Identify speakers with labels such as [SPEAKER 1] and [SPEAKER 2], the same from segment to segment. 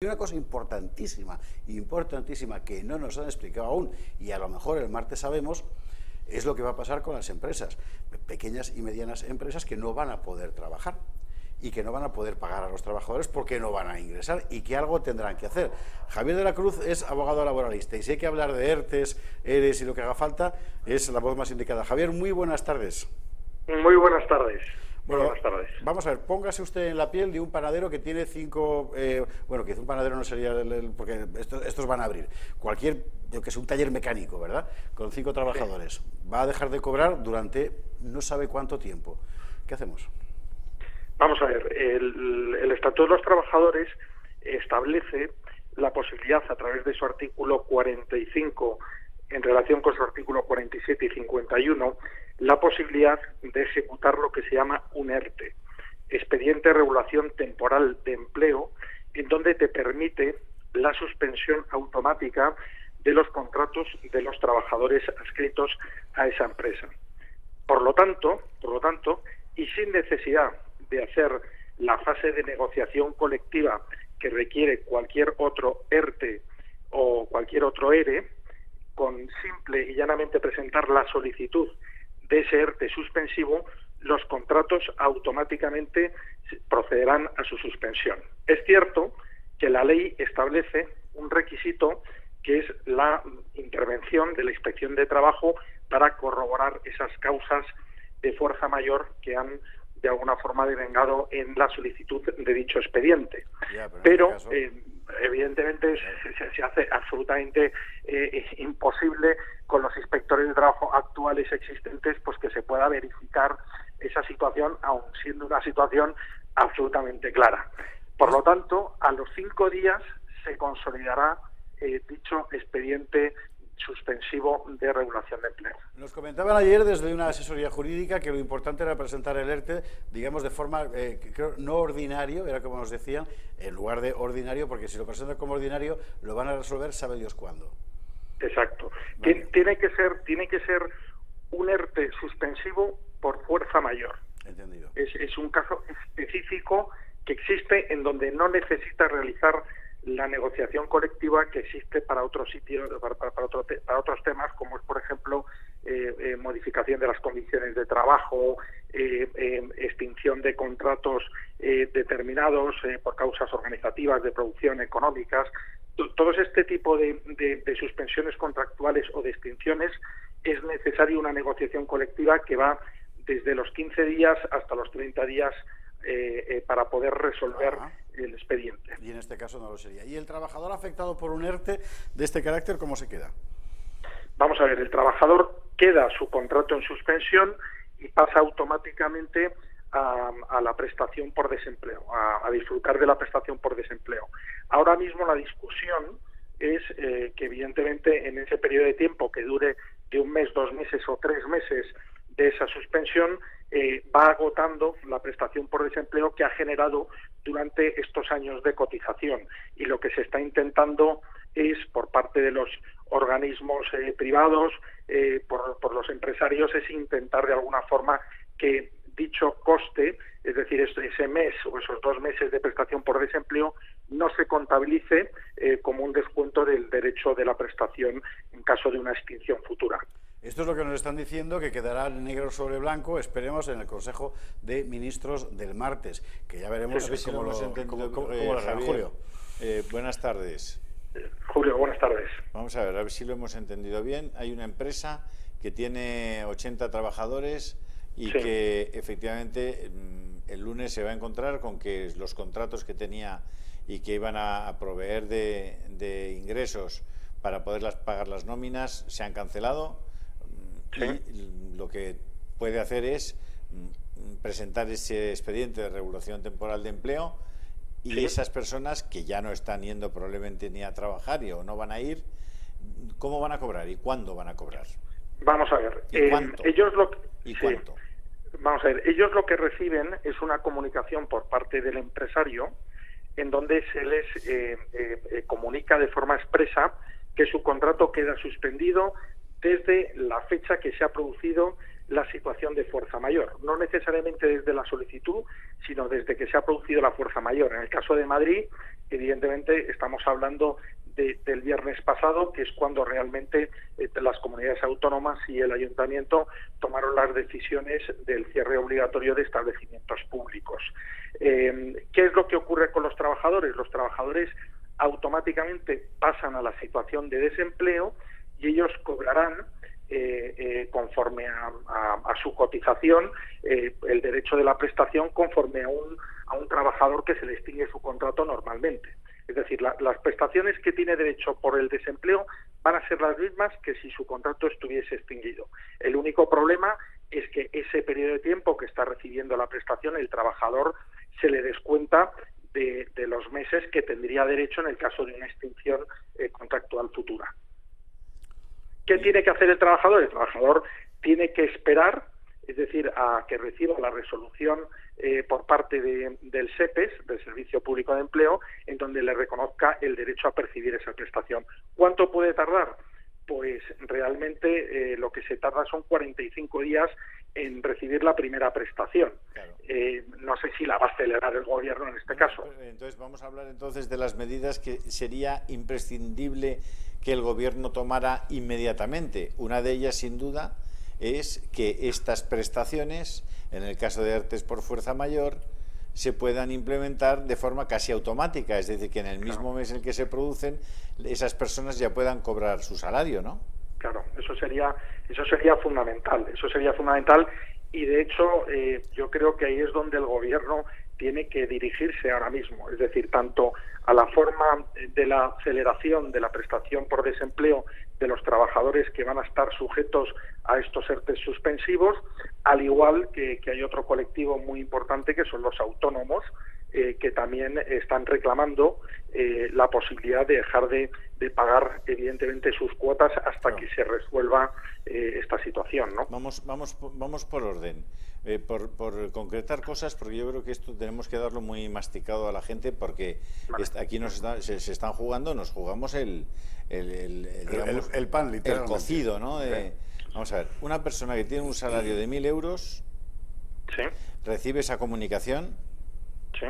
[SPEAKER 1] Y una cosa importantísima que no nos han explicado aún, y a lo mejor el martes sabemos, es lo que va a pasar con las empresas, pequeñas y medianas empresas que no van a poder trabajar y que no van a poder pagar a los trabajadores porque no van a ingresar y que algo tendrán que hacer. Javier de la Cruz es abogado laboralista y si hay que hablar de ERTES, ERES y lo que haga falta, es la voz más indicada. Javier, muy buenas tardes.
[SPEAKER 2] Muy buenas tardes.
[SPEAKER 1] Bueno,
[SPEAKER 2] buenas tardes.
[SPEAKER 1] Vamos a ver, póngase usted en la piel de un panadero que tiene cinco, bueno, que un panadero no sería, porque estos van a abrir, cualquier, que es un taller mecánico, ¿verdad?, con 5 trabajadores, sí. Va a dejar de cobrar durante no sabe cuánto tiempo. ¿Qué hacemos?
[SPEAKER 2] Vamos a ver, el Estatuto de los Trabajadores establece la posibilidad, a través de su artículo 45, en relación con su artículo 47 y 51, la posibilidad de ejecutar lo que se llama un ERTE, Expediente de Regulación Temporal de Empleo, en donde te permite la suspensión automática de los contratos de los trabajadores adscritos a esa empresa. Por lo tanto, y sin necesidad de hacer la fase de negociación colectiva que requiere cualquier otro ERTE o cualquier otro ERE, con simple y llanamente presentar la solicitud de ese ERTE suspensivo, los contratos automáticamente procederán a su suspensión. Es cierto que la ley establece un requisito que es la intervención de la Inspección de Trabajo para corroborar esas causas de fuerza mayor que han de alguna forma devengado en la solicitud de dicho expediente. Pero evidentemente se hace absolutamente imposible con los inspectores de trabajo actuales existentes pues que se pueda verificar esa situación, aun siendo una situación absolutamente clara. Por lo tanto, a los 5 días se consolidará dicho expediente suspensivo de regulación de empleo.
[SPEAKER 1] Nos comentaban ayer desde una asesoría jurídica que lo importante era presentar el ERTE, digamos, de forma, creo, no ordinario, era como nos decían, en lugar de ordinario, porque si lo presentan como ordinario, lo van a resolver sabe Dios cuándo.
[SPEAKER 2] Exacto.
[SPEAKER 1] Vale.
[SPEAKER 2] Tiene que ser un ERTE suspensivo por fuerza mayor.
[SPEAKER 1] Entendido.
[SPEAKER 2] Es un caso específico que existe en donde no necesita realizar la negociación colectiva que existe para otros sitios, para otros temas, como es, por ejemplo, modificación de las condiciones de trabajo, extinción de contratos determinados por causas organizativas de producción económicas. Todos este tipo de suspensiones contractuales o de extinciones es necesaria una negociación colectiva que va desde los 15 días hasta los 30 días para poder resolver el expediente.
[SPEAKER 1] Y en este caso no lo sería. ¿Y el trabajador afectado por un ERTE de este carácter, cómo se queda?
[SPEAKER 2] Vamos a ver, el trabajador queda su contrato en suspensión y pasa automáticamente a la prestación por desempleo, a disfrutar de la prestación por desempleo. Ahora mismo la discusión es que evidentemente en ese periodo de tiempo que dure de 1 mes, 2 meses o 3 meses de esa suspensión, va agotando la prestación por desempleo que ha generado durante estos años de cotización, y lo que se está intentando es, por parte de los organismos privados, por los empresarios, es intentar de alguna forma que dicho coste, es decir, ese mes o esos 2 meses de prestación por desempleo, no se contabilice como un descuento del derecho de la prestación en caso de una extinción futura.
[SPEAKER 1] Esto es lo que nos están diciendo, que quedará negro sobre blanco, esperemos, en el Consejo de Ministros del martes, que ya veremos cómo lo harán. Julio.
[SPEAKER 3] Buenas tardes.
[SPEAKER 2] Julio, buenas tardes.
[SPEAKER 3] Vamos a ver si lo hemos entendido bien. Hay una empresa que tiene 80 trabajadores y que efectivamente el lunes se va a encontrar con que los contratos que tenía y que iban a proveer de ingresos para poderlas pagar las nóminas se han cancelado. Y lo que puede hacer es presentar ese expediente de regulación temporal de empleo y esas personas que ya no están yendo probablemente ni a trabajar o no van a ir, ¿cómo van a cobrar y cuándo van a cobrar?
[SPEAKER 2] Vamos a ver,
[SPEAKER 3] ¿Y cuánto? ¿Cuánto?
[SPEAKER 2] Vamos a ver, ellos lo que reciben es una comunicación por parte del empresario en donde se les comunica de forma expresa que su contrato queda suspendido desde la fecha que se ha producido la situación de fuerza mayor, no necesariamente desde la solicitud, sino desde que se ha producido la fuerza mayor. En el caso de Madrid, evidentemente estamos hablando del viernes pasado, que es cuando realmente las comunidades autónomas y el ayuntamiento tomaron las decisiones del cierre obligatorio de establecimientos públicos. ¿Qué es lo que ocurre con los trabajadores? Los trabajadores automáticamente pasan a la situación de desempleo y ellos cobrarán, conforme a su cotización, el derecho de la prestación conforme a un trabajador que se le extingue su contrato normalmente. Es decir, las prestaciones que tiene derecho por el desempleo van a ser las mismas que si su contrato estuviese extinguido. El único problema es que ese periodo de tiempo que está recibiendo la prestación, el trabajador se le descuenta de los meses que tendría derecho en el caso de una extinción contractual futura. ¿Qué tiene que hacer el trabajador? El trabajador tiene que esperar, es decir, a que reciba la resolución por parte del SEPES, del Servicio Público de Empleo, en donde le reconozca el derecho a percibir esa prestación. ¿Cuánto puede tardar? Pues realmente lo que se tarda son 45 días en recibir la primera prestación. Claro. No sé si la va a acelerar el gobierno en este caso.
[SPEAKER 3] Entonces vamos a hablar entonces de las medidas que sería imprescindible que el gobierno tomara inmediatamente. Una de ellas, sin duda, es que estas prestaciones, en el caso de ERTE por fuerza mayor, se puedan implementar de forma casi automática, es decir, que en el mismo mes en que se producen, esas personas ya puedan cobrar su salario, ¿no?
[SPEAKER 2] Claro, eso sería fundamental, y de hecho yo creo que ahí es donde el gobierno tiene que dirigirse ahora mismo, es decir, tanto a la forma de la aceleración de la prestación por desempleo de los trabajadores que van a estar sujetos a estos ERTE suspensivos, al igual que hay otro colectivo muy importante que son los autónomos, que también están reclamando la posibilidad de dejar de pagar evidentemente sus cuotas hasta que se resuelva esta situación, ¿no?
[SPEAKER 3] Vamos por orden, por concretar cosas, porque yo creo que esto tenemos que darlo muy masticado a la gente, porque aquí se están jugando, nos jugamos el
[SPEAKER 1] pan, literalmente.
[SPEAKER 3] El cocido, ¿no? Vamos a ver, una persona que tiene un salario de 1.000 euros,
[SPEAKER 2] ¿sí?,
[SPEAKER 3] recibe esa comunicación.
[SPEAKER 2] Sí.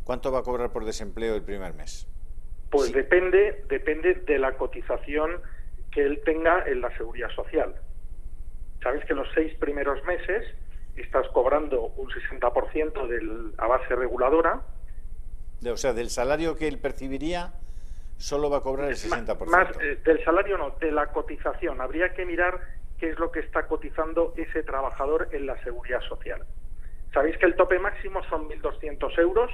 [SPEAKER 3] ¿Cuánto va a cobrar por desempleo el primer mes?
[SPEAKER 2] Pues
[SPEAKER 3] sí.
[SPEAKER 2] depende de la cotización que él tenga en la Seguridad Social. Sabes que los 6 primeros meses estás cobrando un 60% a base reguladora.
[SPEAKER 3] O sea, del salario que él percibiría, solo va a cobrar el 60%.
[SPEAKER 2] Más del salario no, de la cotización. Habría que mirar qué es lo que está cotizando ese trabajador en la Seguridad Social. Sabéis que el tope máximo son 1.200 euros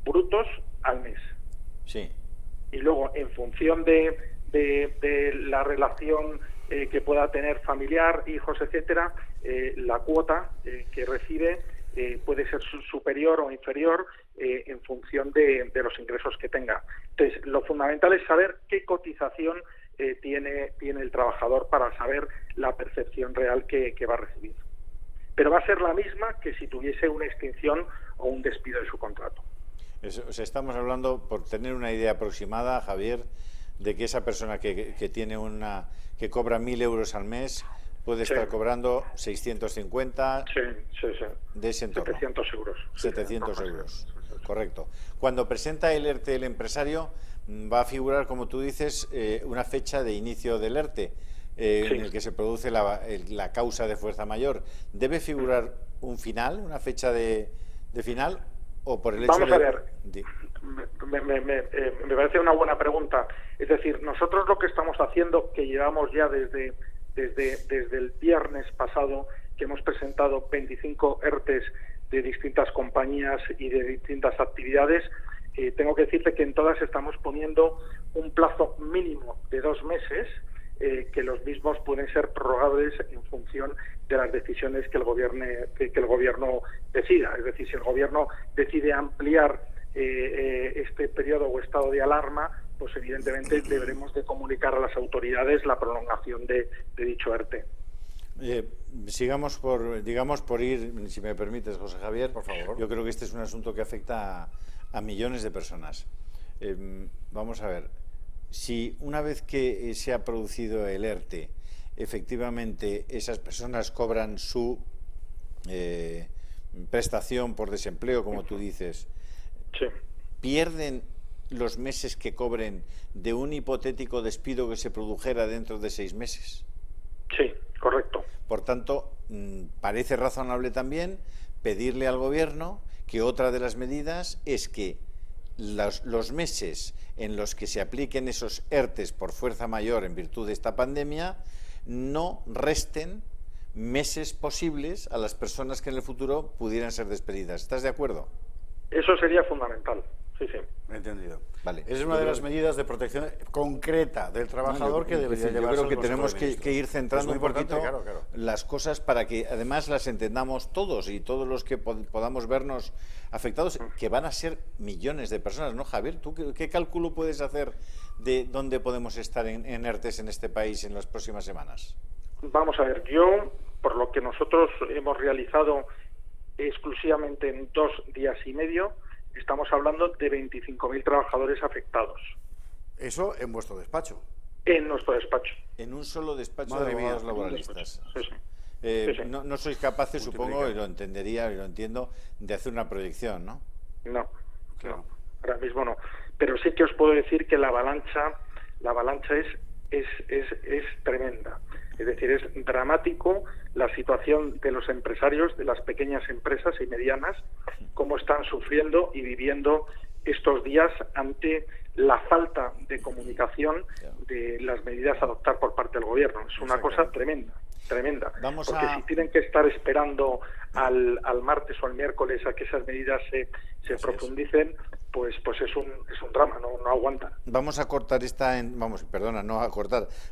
[SPEAKER 2] brutos al mes.
[SPEAKER 3] Sí.
[SPEAKER 2] Y luego, en función de la relación que pueda tener familiar, hijos, etcétera, la cuota que recibe puede ser superior o inferior en función de los ingresos que tenga. Entonces, lo fundamental es saber qué cotización tiene el trabajador para saber la percepción real que va a recibir. Pero va a ser la misma que si tuviese una extinción o un despido de su contrato.
[SPEAKER 3] O sea, estamos hablando, por tener una idea aproximada, Javier, de que esa persona que cobra 1.000 euros al mes puede estar cobrando 650 de ese entorno.
[SPEAKER 2] 700 euros.
[SPEAKER 3] 700 euros, correcto. Cuando presenta el ERTE el empresario, va a figurar, como tú dices, una fecha de inicio del ERTE. En el que se produce la causa de fuerza mayor. ¿Debe figurar un final, una fecha de final? ¿O por el hecho
[SPEAKER 2] Vamos a ver, me parece una buena pregunta. Es decir, nosotros lo que estamos haciendo, que llevamos ya desde el viernes pasado, que hemos presentado 25 ERTEs de distintas compañías y de distintas actividades, tengo que decirte que en todas estamos poniendo un plazo mínimo de 2 meses, que los mismos pueden ser prorrogables en función de las decisiones que el gobierno decida. Es decir, si el gobierno decide ampliar este periodo o estado de alarma, pues evidentemente deberemos de comunicar a las autoridades la prolongación de dicho ERTE.
[SPEAKER 3] Sigamos por ir, si me permites, José Javier, por favor. Yo creo que este es un asunto que afecta a millones de personas. Vamos a ver. Si una vez que se ha producido el ERTE, efectivamente esas personas cobran su prestación por desempleo, como tú dices,
[SPEAKER 2] Sí.
[SPEAKER 3] ¿pierden los meses que cobren de un hipotético despido que se produjera dentro de 6 meses?
[SPEAKER 2] Sí, correcto.
[SPEAKER 3] Por tanto, parece razonable también pedirle al Gobierno que otra de las medidas es que los meses en los que se apliquen esos ERTES por fuerza mayor en virtud de esta pandemia no resten meses posibles a las personas que en el futuro pudieran ser despedidas. ¿Estás de acuerdo?
[SPEAKER 2] Eso sería fundamental. Sí, sí.
[SPEAKER 1] Entendido.
[SPEAKER 3] Vale.
[SPEAKER 1] Esa es una de las medidas de protección concreta del trabajador que debería llevarse.
[SPEAKER 3] Yo creo que tenemos que ir centrando un poquito
[SPEAKER 1] claro.
[SPEAKER 3] las cosas para que además las entendamos todos y todos los que podamos vernos afectados, que van a ser millones de personas, ¿no, Javier? ¿Tú qué cálculo puedes hacer de dónde podemos estar en ERTES en este país en las próximas semanas?
[SPEAKER 2] Vamos a ver, yo, por lo que nosotros hemos realizado exclusivamente en 2 días y medio, estamos hablando de 25.000 trabajadores afectados.
[SPEAKER 1] Eso en vuestro despacho.
[SPEAKER 2] En nuestro despacho.
[SPEAKER 3] En un solo despacho
[SPEAKER 1] Madre
[SPEAKER 3] de abogados
[SPEAKER 1] mía.
[SPEAKER 3] laboralistas.
[SPEAKER 2] Sí, sí. Sí.
[SPEAKER 3] No sois capaces, supongo,
[SPEAKER 1] Multiplicar.
[SPEAKER 3] y lo entendería y lo entiendo, de hacer una proyección, ¿no?
[SPEAKER 2] No,
[SPEAKER 1] Claro.
[SPEAKER 2] no, ahora mismo no. Pero sí que os puedo decir que la avalancha es tremenda. Es decir, es dramático la situación de los empresarios, de las pequeñas empresas y medianas, cómo están sufriendo y viviendo estos días ante la falta de comunicación de las medidas a adoptar por parte del gobierno. Es una cosa tremenda. Porque si tienen que estar esperando al martes o al miércoles a que esas medidas se profundicen, pues es un drama, no aguantan.
[SPEAKER 3] Vamos a cortar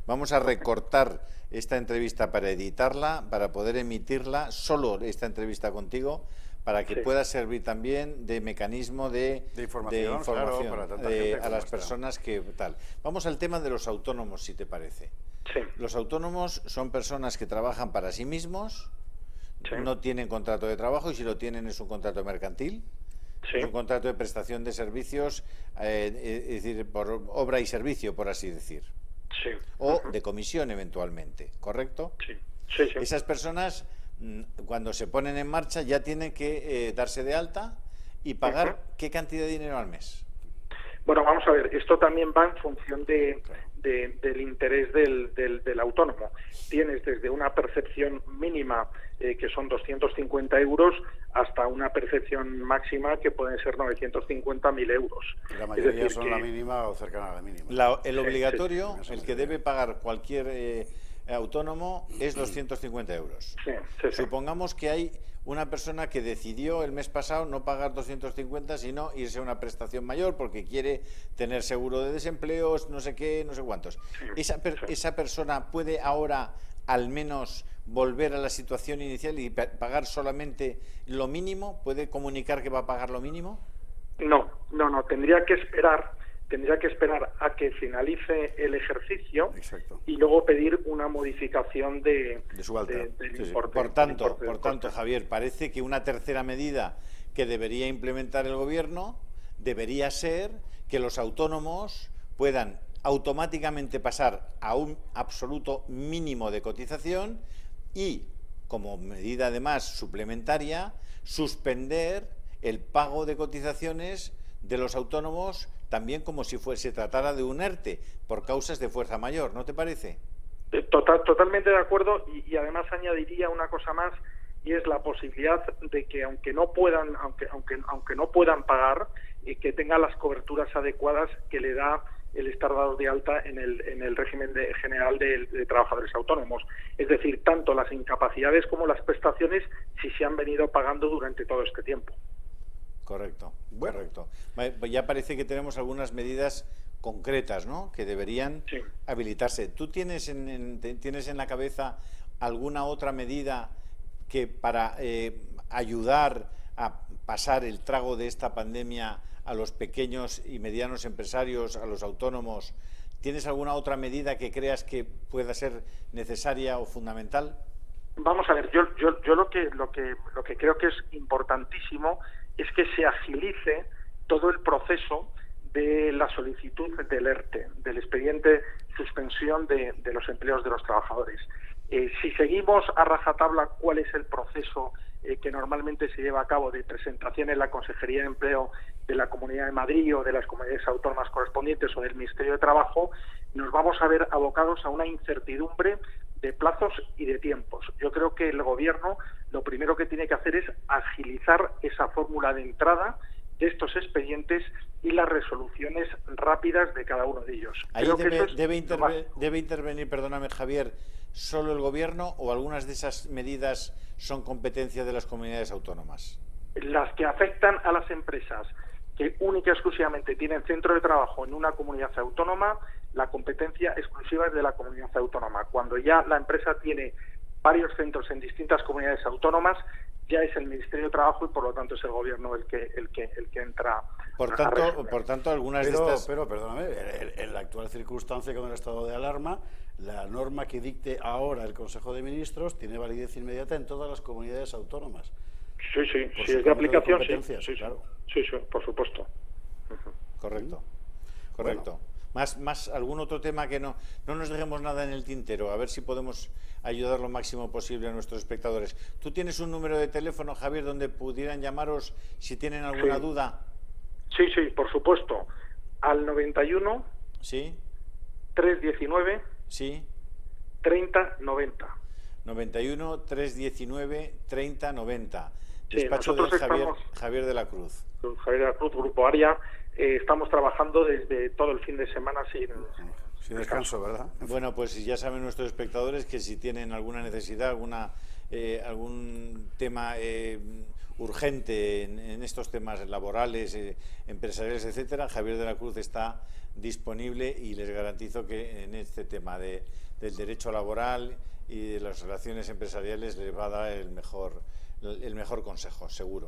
[SPEAKER 3] vamos a recortar esta entrevista para editarla, para poder emitirla, solo esta entrevista contigo, para que pueda servir también de mecanismo de información
[SPEAKER 1] claro, para tanta gente
[SPEAKER 3] a
[SPEAKER 1] como
[SPEAKER 3] las
[SPEAKER 1] esta.
[SPEAKER 3] personas que tal. Vamos al tema de los autónomos, si te parece.
[SPEAKER 2] Sí.
[SPEAKER 3] Los autónomos son personas que trabajan para sí mismos, no tienen contrato de trabajo, y si lo tienen es un contrato mercantil.
[SPEAKER 2] Sí.
[SPEAKER 3] Es un contrato de prestación de servicios, es decir, por obra y servicio, por así decir.
[SPEAKER 2] Sí.
[SPEAKER 3] O de comisión, eventualmente, ¿correcto?
[SPEAKER 2] Sí.
[SPEAKER 3] Esas personas, cuando se ponen en marcha, ya tienen que darse de alta y pagar ¿qué cantidad de dinero al mes?
[SPEAKER 2] Bueno, vamos a ver, esto también va en función del interés del autónomo. Tienes desde una percepción mínima, que son 250 euros, hasta una percepción máxima que pueden ser 950.000 euros.
[SPEAKER 1] La mayoría son la mínima o cercana a la mínima.
[SPEAKER 3] El obligatorio,
[SPEAKER 1] sí,
[SPEAKER 3] el que debe pagar cualquier autónomo, es 250 euros.
[SPEAKER 2] Sí.
[SPEAKER 3] Supongamos que hay una persona que decidió el mes pasado no pagar 250, sino irse a una prestación mayor porque quiere tener seguro de desempleo, no sé qué, no sé cuántos. ¿Esa persona puede ahora al menos volver a la situación inicial y pagar solamente lo mínimo? ¿Puede comunicar que va a pagar lo mínimo?
[SPEAKER 2] No, tendría que esperar a que finalice el ejercicio.
[SPEAKER 1] Exacto.
[SPEAKER 2] Y luego pedir una modificación de
[SPEAKER 1] su alta.
[SPEAKER 2] del importe.
[SPEAKER 3] Por tanto, Javier, parece que una tercera medida que debería implementar el Gobierno debería ser que los autónomos puedan automáticamente pasar a un absoluto mínimo de cotización y, como medida además suplementaria, suspender el pago de cotizaciones de los autónomos también como si se tratara de un ERTE por causas de fuerza mayor, ¿no te parece?
[SPEAKER 2] Totalmente de acuerdo, y además añadiría una cosa más, y es la posibilidad de que aunque no puedan pagar, que tengan las coberturas adecuadas que le da el estar dados de alta en el régimen general de trabajadores autónomos. Es decir, tanto las incapacidades como las prestaciones, si se han venido pagando durante todo este tiempo.
[SPEAKER 3] Correcto. Ya parece que tenemos algunas medidas concretas, ¿no?, que deberían habilitarse. ¿Tú tienes en la cabeza alguna otra medida que para ayudar a pasar el trago de esta pandemia a los pequeños y medianos empresarios, a los autónomos? ¿Tienes alguna otra medida que creas que pueda ser necesaria o fundamental?
[SPEAKER 2] Vamos a ver, yo lo que creo que es importantísimo es que se agilice todo el proceso de la solicitud del ERTE, del expediente suspensión de los empleos de los trabajadores. Si seguimos a rajatabla cuál es el proceso que normalmente se lleva a cabo de presentación en la Consejería de Empleo de la Comunidad de Madrid o de las comunidades autónomas correspondientes o del Ministerio de Trabajo, nos vamos a ver abocados a una incertidumbre de plazos y de tiempos. Yo creo que el Gobierno lo primero que tiene que hacer es agilizar esa fórmula de entrada de estos expedientes y las resoluciones rápidas de cada uno de ellos.
[SPEAKER 3] Ahí debe intervenir, perdóname Javier, ¿solo el Gobierno o algunas de esas medidas son competencia de las comunidades autónomas?
[SPEAKER 2] Las que afectan a las empresas que única y exclusivamente tienen centro de trabajo en una comunidad autónoma, la competencia exclusiva es de la comunidad autónoma. Cuando ya la empresa tiene varios centros en distintas comunidades autónomas, ya es el Ministerio de Trabajo y por lo tanto es el Gobierno el que entra.
[SPEAKER 3] Por tanto, algunas de estas.
[SPEAKER 1] Pero perdóname, en la actual circunstancia con el estado de alarma, la norma que dicte ahora el Consejo de Ministros tiene validez inmediata en todas las comunidades autónomas.
[SPEAKER 2] Sí, si es de aplicación, sí,
[SPEAKER 1] claro.
[SPEAKER 2] Sí, por supuesto.
[SPEAKER 3] Correcto.
[SPEAKER 1] Bueno.
[SPEAKER 3] Más algún otro tema que no nos dejemos nada en el tintero, a ver si podemos ayudar lo máximo posible a nuestros espectadores. ¿Tú tienes un número de teléfono, Javier, donde pudieran llamaros si tienen alguna duda?
[SPEAKER 2] Sí, por supuesto. Al 91
[SPEAKER 3] ¿sí?
[SPEAKER 2] 319
[SPEAKER 3] ¿sí?
[SPEAKER 2] 3090.
[SPEAKER 3] 91 319 3090.
[SPEAKER 2] Sí,
[SPEAKER 3] Despacho de
[SPEAKER 2] estamos,
[SPEAKER 3] Javier de la Cruz.
[SPEAKER 2] Javier de la Cruz, Grupo ARIA. Estamos trabajando desde todo el fin de semana sin
[SPEAKER 1] descanso, ¿verdad?
[SPEAKER 3] Bueno, pues ya saben nuestros espectadores que si tienen alguna necesidad, algún tema urgente en estos temas laborales, empresariales, etcétera, Javier de la Cruz está disponible y les garantizo que en este tema del derecho laboral y de las relaciones empresariales les va a dar el mejor consejo, seguro.